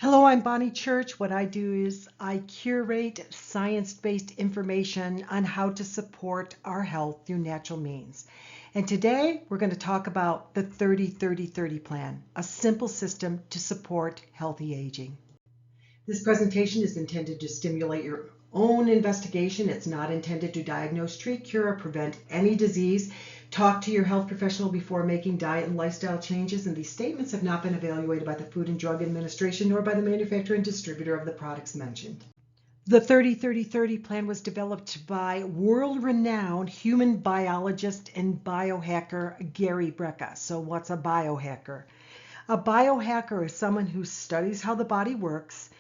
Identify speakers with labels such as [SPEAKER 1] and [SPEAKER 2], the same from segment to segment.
[SPEAKER 1] Hello, I'm Bonnie Church. What I do is I curate science-based information on how to support our health through natural means. And today we're going to talk about the 30-30-30 plan, a simple system to support healthy aging. This presentation is intended to stimulate your own investigation. It's not intended to diagnose, treat, cure, or prevent any disease. Talk to your health professional before making diet and lifestyle changes, and these statements have not been evaluated by the Food and Drug Administration nor by the manufacturer and distributor of the products mentioned. The 30-30-30 plan was developed by world-renowned human biologist and biohacker Gary Brecka. So what's a biohacker? A biohacker is someone who studies how the body works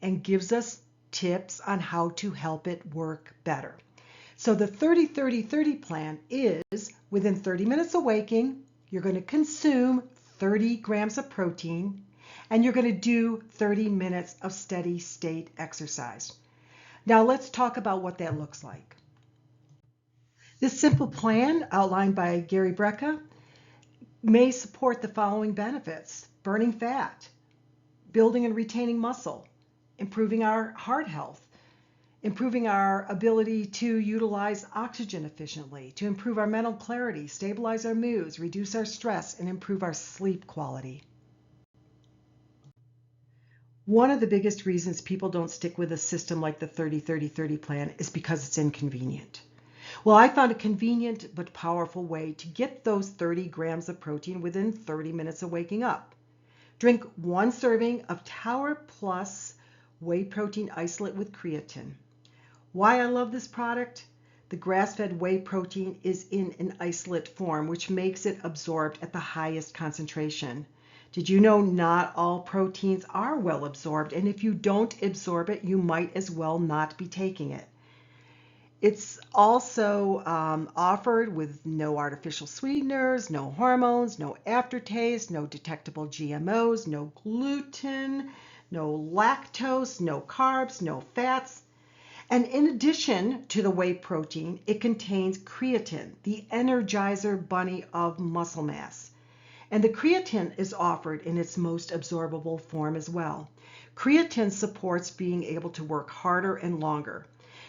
[SPEAKER 1] and gives us tips on how to help it work better. So the 30-30-30 plan is within 30 minutes of waking, you're going to consume 30 grams of protein and you're going to do 30 minutes of steady state exercise. Now let's talk about what that looks like. This simple plan outlined by Gary Brecka may support the following benefits: burning fat, building and retaining muscle, improving our heart health, improving our ability to utilize oxygen efficiently, to improve our mental clarity, stabilize our moods, reduce our stress, and improve our sleep quality. One of the biggest reasons people don't stick with a system like the 30-30-30 plan is because it's inconvenient. Well, I found a convenient but powerful way to get those 30 grams of protein within 30 minutes of waking up. Drink 1 serving of Tower Plus whey protein isolate with creatine. Why I love this product? The grass-fed whey protein is in an isolate form, which makes it absorbed at the highest concentration. Did you know not all proteins are well absorbed, and if you don't absorb it, you might as well not be taking it. It's also offered with no artificial sweeteners, no hormones, no aftertaste, no detectable GMOs, no gluten, no lactose, no carbs, no fats. And in addition to the whey protein, it contains creatine, the energizer bunny of muscle mass. And the creatine is offered in its most absorbable form as well. Creatine supports being able to work harder and longer.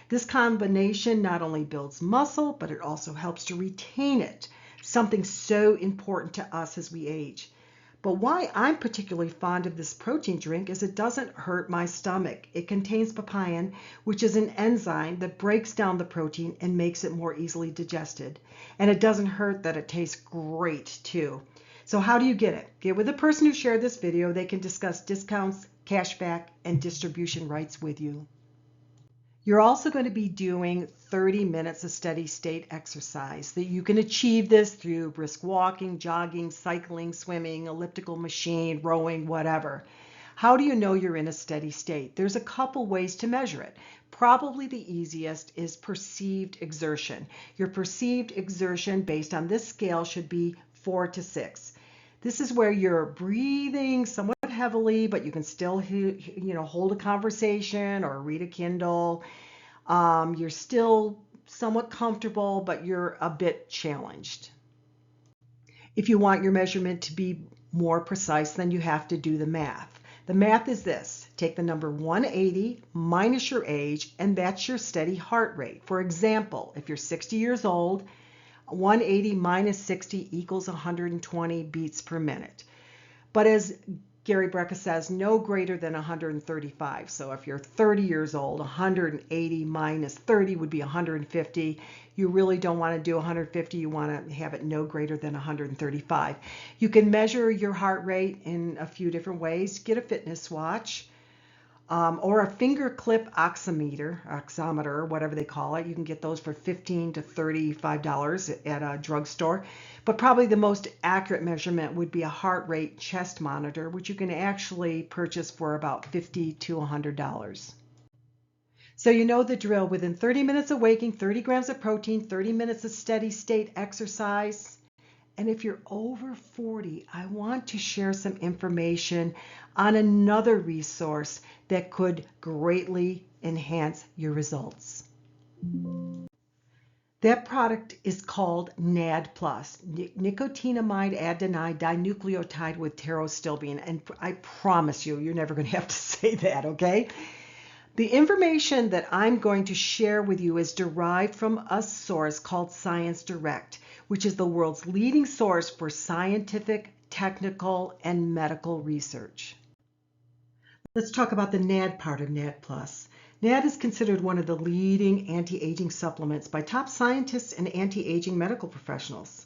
[SPEAKER 1] This combination not only builds muscle, but it also helps to retain it, something so important to us as we age. But why I'm particularly fond of this protein drink is it doesn't hurt my stomach. It contains papain, which is an enzyme that breaks down the protein and makes it more easily digested. And it doesn't hurt that it tastes great too. So how do you get it? Get with the person who shared this video. They can discuss discounts, cashback, and distribution rights with you. You're also going to be doing 30 minutes of steady state exercise. That you can achieve this through brisk walking, jogging, cycling, swimming, elliptical machine, rowing, whatever. How do you know you're in a steady state? There's a couple ways to measure it. Probably the easiest is perceived exertion. Your perceived exertion based on this scale should be 4 to 6. This is where you're breathing somewhat heavily, but you can still, hold a conversation or read a Kindle. You're still somewhat comfortable, but you're a bit challenged. If you want your measurement to be more precise, then you have to do the math. The math is this: take the number 180 minus your age, and that's your steady heart rate. For example, if you're 60 years old, 180 minus 60 equals 120 beats per minute. But as Gary Brecka says, no greater than 135. So if you're 30 years old, 180 minus 30 would be 150. You really don't want to do 150. You want to have it no greater than 135. You can measure your heart rate in a few different ways. Get a fitness watch. Or a finger clip oximeter, whatever they call it. You can get those for $15 to $35 at a drugstore. But probably the most accurate measurement would be a heart rate chest monitor, which you can actually purchase for about $50 to $100. So you know the drill. Within 30 minutes of waking, 30 grams of protein, 30 minutes of steady state exercise. And if you're over 40, I want to share some information on another resource that could greatly enhance your results. That product is called NAD Plus, nicotinamide adenine dinucleotide with pterostilbene, and I promise you, you're never going to have to say that, okay? The information that I'm going to share with you is derived from a source called Science Direct, which is the world's leading source for scientific, technical, and medical research. Let's talk about the NAD part of NAD Plus. NAD is considered one of the leading anti-aging supplements by top scientists and anti-aging medical professionals.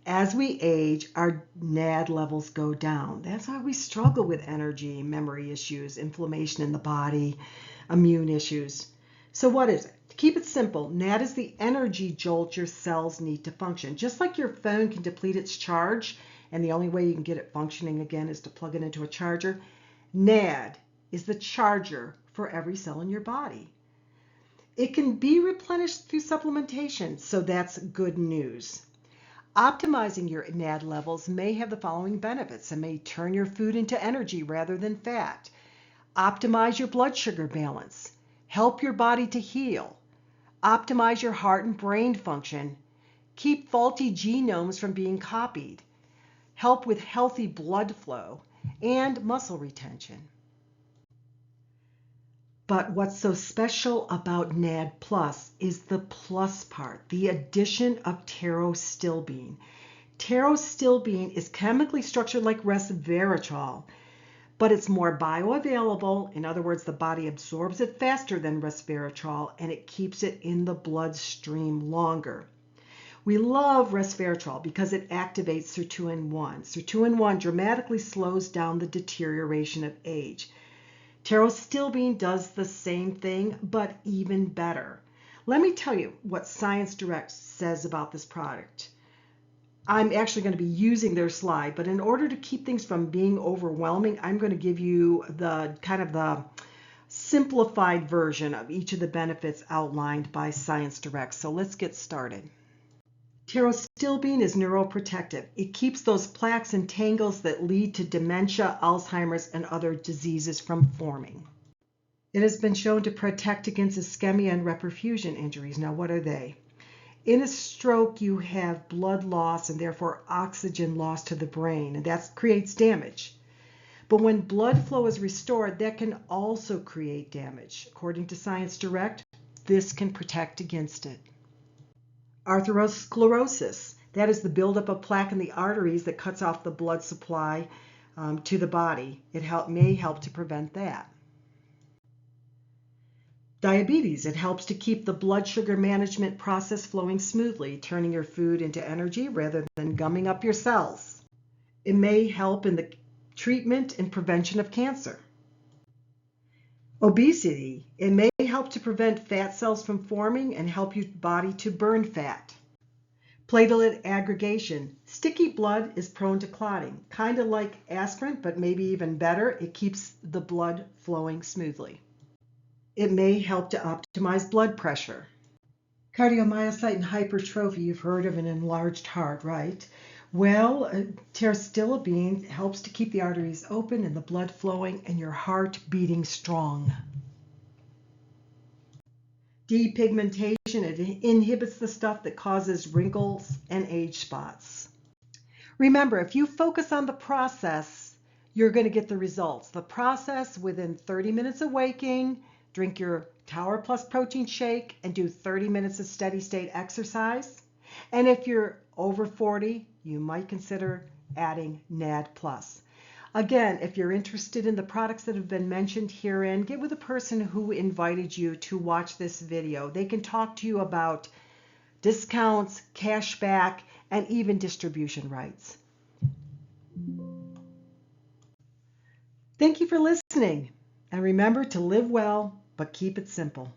[SPEAKER 1] As we age, our NAD levels go down. That's why we struggle with energy, memory issues, inflammation in the body, immune issues. So what is it? To keep it simple, NAD is the energy jolt your cells need to function. Just like your phone can deplete its charge, and the only way you can get it functioning again is to plug it into a charger, NAD is the charger for every cell in your body. It can be replenished through supplementation, so that's good news. Optimizing your NAD levels may have the following benefits. It may turn your food into energy rather than fat. Optimize your blood sugar balance. Help your body to heal. Optimize your heart and brain function. Keep faulty genomes from being copied. Help with healthy blood flow and muscle retention. But what's so special about NAD Plus is the plus part, the addition of pterostilbene. Pterostilbene is chemically structured like resveratrol, but it's more bioavailable. In other words, the body absorbs it faster than resveratrol, and it keeps it in the bloodstream longer. We love resveratrol because it activates sirtuin-1. Sirtuin-1 dramatically slows down the deterioration of age. Pterostilbene does the same thing, but even better. Let me tell you what Science Direct says about this product. I'm actually going to be using their slide, but in order to keep things from being overwhelming, I'm going to give you the kind of the simplified version of each of the benefits outlined by Science Direct. So let's get started. Pterostilbene is neuroprotective. It keeps those plaques and tangles that lead to dementia, Alzheimer's, and other diseases from forming. It has been shown to protect against ischemia and reperfusion injuries. Now, what are they? In a stroke, you have blood loss and therefore oxygen loss to the brain, and that creates damage. But when blood flow is restored, that can also create damage. According to Science Direct, this can protect against it. Atherosclerosis, that is the buildup of plaque in the arteries that cuts off the blood supply to the body. It may help to prevent that. Diabetes, it helps to keep the blood sugar management process flowing smoothly, turning your food into energy rather than gumming up your cells. It may help in the treatment and prevention of cancer. Obesity, it may help to prevent fat cells from forming and help your body to burn fat. Platelet aggregation, sticky blood is prone to clotting, kind of like aspirin, but maybe even better, it keeps the blood flowing smoothly. It may help to optimize blood pressure. Cardiomyocyte hypertrophy, you've heard of an enlarged heart, right? Well, pterostilbene helps to keep the arteries open and the blood flowing and your heart beating strong. Depigmentation, it inhibits the stuff that causes wrinkles and age spots. Remember, if you focus on the process, you're going to get the results. The process within 30 minutes of waking, drink your Tower Plus protein shake, and do 30 minutes of steady state exercise. And if you're over 40, you might consider adding NAD Plus. Again, if you're interested in the products that have been mentioned herein, get with the person who invited you to watch this video. They can talk to you about discounts, cash back, and even distribution rights. Thank you for listening, and remember to live well, but keep it simple.